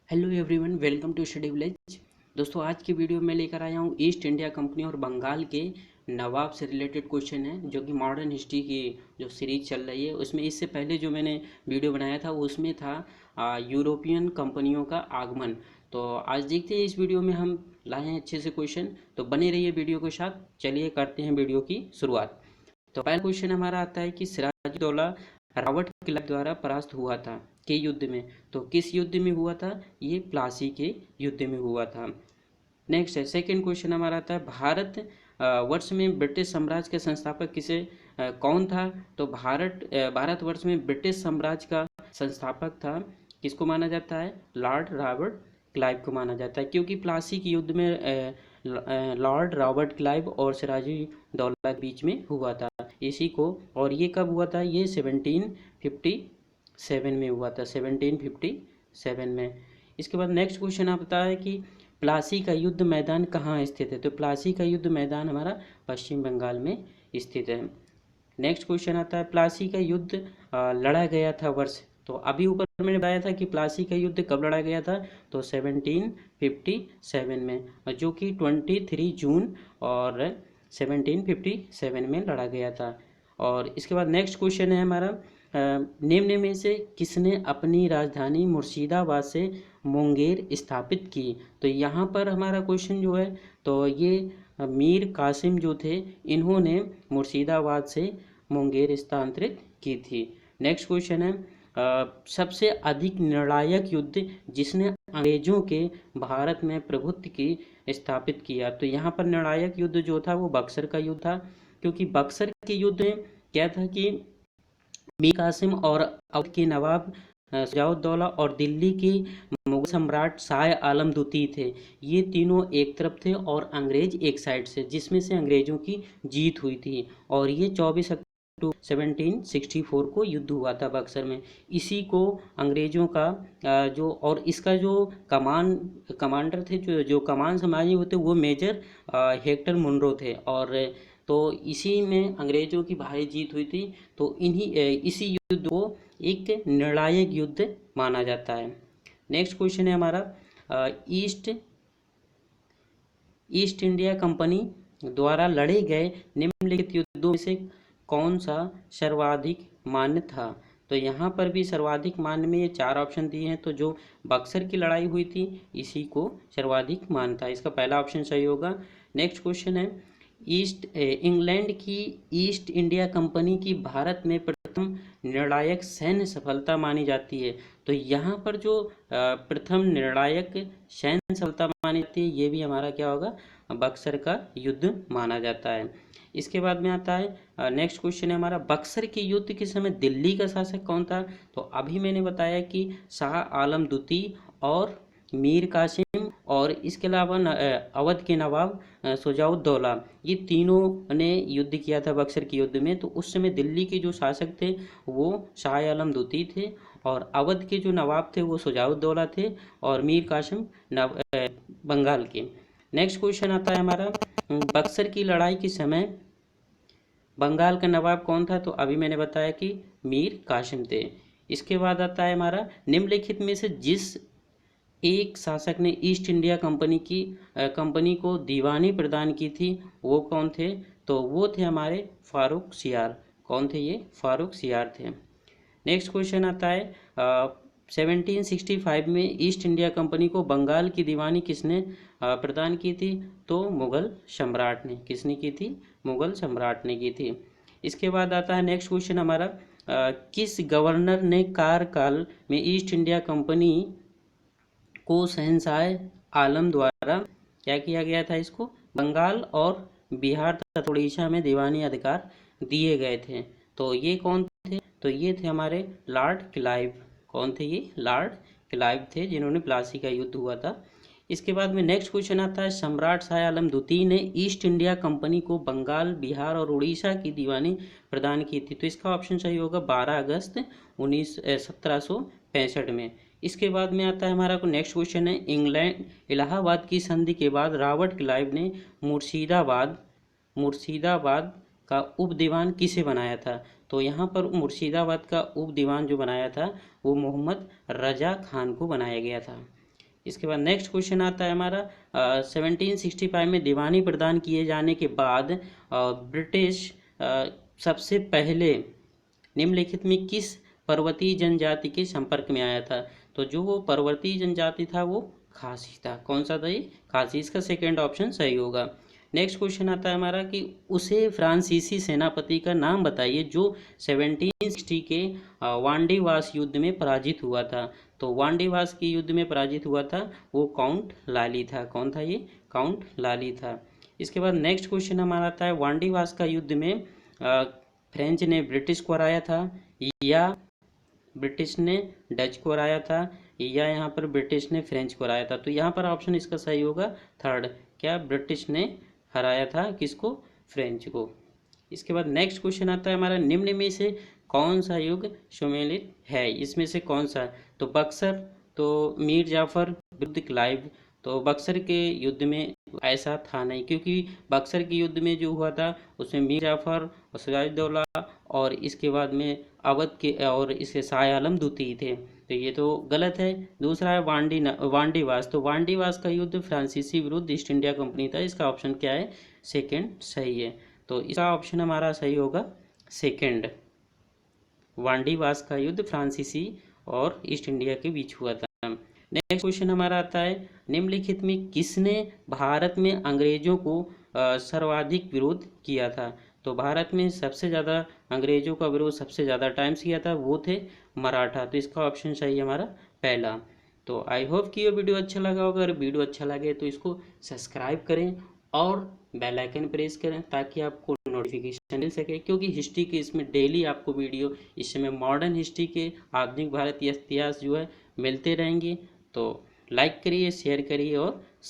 Hello everyone, welcome to study village. दोस्तों, आज की वीडियो में लेकर आया हूँ ईस्ट इंडिया कंपनी और बंगाल के नवाब से रिलेटेड क्वेश्चन है, जो कि मॉडर्न हिस्ट्री की जो सीरीज चल रही है उसमें इससे पहले जो मैंने वीडियो बनाया था उसमें था यूरोपियन कंपनियों का आगमन। तो आज देखते हैं इस वीडियो में हम लाए हैं अच्छे से क्वेश्चन, तो बने रहिए वीडियो के साथ। चलिए करते हैं वीडियो की शुरुआत। तो पहला क्वेश्चन हमारा आता है कि सिराजुद्दौला रावट किला द्वारा परास्त हुआ था के युद्ध में। तो किस युद्ध में हुआ था? ये प्लासी के युद्ध में हुआ था। नेक्स्ट है, सेकंड क्वेश्चन हमारा आता है भारत वर्ष में ब्रिटिश साम्राज्य के संस्थापक कौन था? तो भारतवर्ष में ब्रिटिश साम्राज्य का संस्थापक था, किसको माना जाता है? लॉर्ड रॉबर्ट क्लाइव को माना जाता है, क्योंकि प्लासी के युद्ध में लॉर्ड रॉबर्ट क्लाइव और सिराजुद्दौला के बीच में हुआ था इसी को। और ये कब हुआ था? ये 1757 में हुआ था, 1757 में। इसके बाद नेक्स्ट क्वेश्चन आता है कि प्लासी का युद्ध मैदान कहाँ स्थित है? तो प्लासी का युद्ध मैदान हमारा पश्चिम बंगाल में स्थित है। नेक्स्ट क्वेश्चन आता है प्लासी का युद्ध लड़ा गया था वर्ष। तो अभी ऊपर मैंने बताया था कि प्लासी का युद्ध कब लड़ा गया था? तो 1757 में, जो कि 23 जून और 1757 में लड़ा गया था। और इसके बाद नेक्स्ट क्वेश्चन है हमारा निम्न में से किसने अपनी राजधानी मुर्शिदाबाद से मुंगेर स्थापित की? तो यहाँ पर हमारा क्वेश्चन जो है, तो ये मीर कासिम जो थे, इन्होंने मुर्शिदाबाद से मुंगेर स्थानांतरित की थी। नेक्स्ट क्वेश्चन है सबसे अधिक निर्णायक युद्ध जिसने अंग्रेजों के भारत में प्रभुत्व की स्थापित किया। तो यहाँ पर निर्णायक युद्ध जो था वो बक्सर का युद्ध था, क्योंकि बक्सर के युद्ध में क्या था कि मीर कासिम और अवध के नवाब सजाउद्दौला और दिल्ली के मुगल सम्राट शाह आलम द्वितीय थे, ये तीनों एक तरफ थे और अंग्रेज एक साइड से, जिसमें से अंग्रेजों की जीत हुई थी। और ये 24 अक्टूबर 1764 को युद्ध हुआ था बक्सर में। इसी को अंग्रेजों का जो और इसका जो कमांडर थे, जो कमान संभाले हुए थे, वो मेजर हेक्टर मुनरो थे। और तो इसी में अंग्रेजों की भारी जीत हुई थी। तो इसी युद्ध को एक निर्णायक युद्ध माना जाता है। नेक्स्ट क्वेश्चन है हमारा ईस्ट इंडिया कंपनी द्वारा लड़े गए निम्नलिखित युद्धों में से कौन सा सर्वाधिक मान्य था? तो यहाँ पर भी सर्वाधिक मान्य में ये 4 ऑप्शन दिए हैं, तो जो बक्सर की लड़ाई हुई थी इसी को सर्वाधिक मान्य था, इसका पहला ऑप्शन सही होगा। नेक्स्ट क्वेश्चन है इंग्लैंड की ईस्ट इंडिया कंपनी की भारत में प्रथम निर्णायक सैन्य सफलता मानी जाती है। तो यहाँ पर जो प्रथम निर्णायक सैन्य सफलता मानी जाती है, ये भी हमारा क्या होगा? बक्सर का युद्ध माना जाता है। इसके बाद में आता है नेक्स्ट क्वेश्चन है हमारा बक्सर के युद्ध के समय दिल्ली का शासक कौन था? तो अभी मैंने बताया कि शाह आलम द्वितीय और मीर कासिम और इसके अलावा अवध के नवाब शुजाउद्दौला, ये तीनों ने युद्ध किया था बक्सर के युद्ध में। तो उस समय दिल्ली के जो शासक थे वो शाह आलम द्वितीय थे, और अवध के जो नवाब थे वो शुजाउद्दौला थे, और मीर कासिम बंगाल के। नेक्स्ट क्वेश्चन आता है हमारा बक्सर की लड़ाई के समय बंगाल का नवाब कौन था? तो अभी मैंने बताया कि मीर कासिम थे। इसके बाद आता है हमारा निम्नलिखित में से जिस एक शासक ने ईस्ट इंडिया कंपनी को दीवानी प्रदान की थी वो कौन थे? तो वो थे हमारे फारूक सियार। कौन थे ये? फारूक सियार थे। नेक्स्ट क्वेश्चन आता है 1765 में ईस्ट इंडिया कंपनी को बंगाल की दीवानी किसने प्रदान की थी? तो मुगल सम्राट ने। किसने की थी? मुगल सम्राट ने की थी। इसके बाद आता है नेक्स्ट क्वेश्चन हमारा किस गवर्नर ने कार्यकाल में ईस्ट इंडिया कंपनी को शहंशाह आलम द्वारा क्या किया गया था? इसको बंगाल और बिहार तथा उड़ीसा में दीवानी अधिकार दिए गए थे। तो ये कौन थे? तो ये थे हमारे लॉर्ड क्लाइव। कौन थे ये? लॉर्ड क्लाइव थे, जिन्होंने प्लासी का युद्ध हुआ था। इसके बाद में नेक्स्ट क्वेश्चन आता है सम्राट शाह आलम द्वितीय ने ईस्ट इंडिया कंपनी को बंगाल, बिहार और उड़ीसा की दीवानी प्रदान की थी। तो इसका ऑप्शन सही होगा 12 अगस्त 1765 में। इसके बाद में आता है हमारा को नेक्स्ट क्वेश्चन है इलाहाबाद की संधि के बाद रॉबर्ट क्लाइव ने मुर्शिदाबाद का उप दीवान किसे बनाया था? तो यहाँ पर मुर्शिदाबाद का उप दीवान जो बनाया था वो मोहम्मद रजा खान को बनाया गया था। इसके बाद नेक्स्ट क्वेश्चन आता है हमारा 1765 में दीवानी प्रदान किए जाने के बाद ब्रिटिश सबसे पहले निम्नलिखित में किस पर्वतीय जनजाति के संपर्क में आया था? तो जो वो पर्वतीय जनजाति था वो खासी था। कौन सा था ये? खासी। इसका सेकेंड ऑप्शन सही होगा। नेक्स्ट क्वेश्चन आता है हमारा कि उसे फ्रांसीसी सेनापति का नाम बताइए जो 1760 के वांडीवास युद्ध में पराजित हुआ था। तो वांडीवास के युद्ध में पराजित हुआ था वो काउंट लाली था। कौन था ये? काउंट लाली था। इसके बाद नेक्स्ट क्वेश्चन हमारा आता है वांडीवास का युद्ध में फ्रेंच ने ब्रिटिश को हराया था या ब्रिटिश ने डच को हराया था या यहाँ पर ब्रिटिश ने फ्रेंच को हराया था? तो यहाँ पर ऑप्शन इसका सही होगा थर्ड। क्या ब्रिटिश ने हराया था किसको? फ्रेंच को। इसके बाद नेक्स्ट क्वेश्चन आता है हमारा निम्न में से कौन सा युग सम्मिलित है? इसमें से कौन सा? तो बक्सर, तो मीर जाफर विरुद्ध क्लाइव। तो बक्सर के युद्ध में ऐसा था नहीं, क्योंकि बक्सर के युद्ध में जो हुआ था उसमें मीर जाफर और सिराजुद्दौला और इसके बाद में अवध के और इसके शाह आलम द्वितीय थे। तो ये तो गलत है। दूसरा है वांडीवास। तो वांडीवास का युद्ध फ्रांसीसी विरुद्ध ईस्ट इंडिया कंपनी था। इसका ऑप्शन क्या है? सेकंड सही है। तो इसका ऑप्शन हमारा सही होगा सेकंड। वांडीवास का युद्ध फ्रांसीसी और ईस्ट इंडिया के बीच हुआ था। नेक्स्ट क्वेश्चन हमारा आता है निम्नलिखित में किसने भारत में अंग्रेजों को सर्वाधिक विरोध किया था? तो भारत में सबसे ज़्यादा अंग्रेजों का विरोध सबसे ज़्यादा टाइम्स किया था वो थे मराठा। तो इसका ऑप्शन सही है हमारा पहला। तो आई होप कि ये वीडियो अच्छा लगा होगा। अगर वीडियो अच्छा लगे तो इसको सब्सक्राइब करें और बेल आइकन प्रेस करें ताकि आपको नोटिफिकेशन मिल सके, क्योंकि हिस्ट्री के इसमें डेली आपको वीडियो इस समय मॉडर्न हिस्ट्री के आधुनिक भारतीय इतिहास जो है मिलते रहेंगे। तो लाइक करिए, शेयर करिए और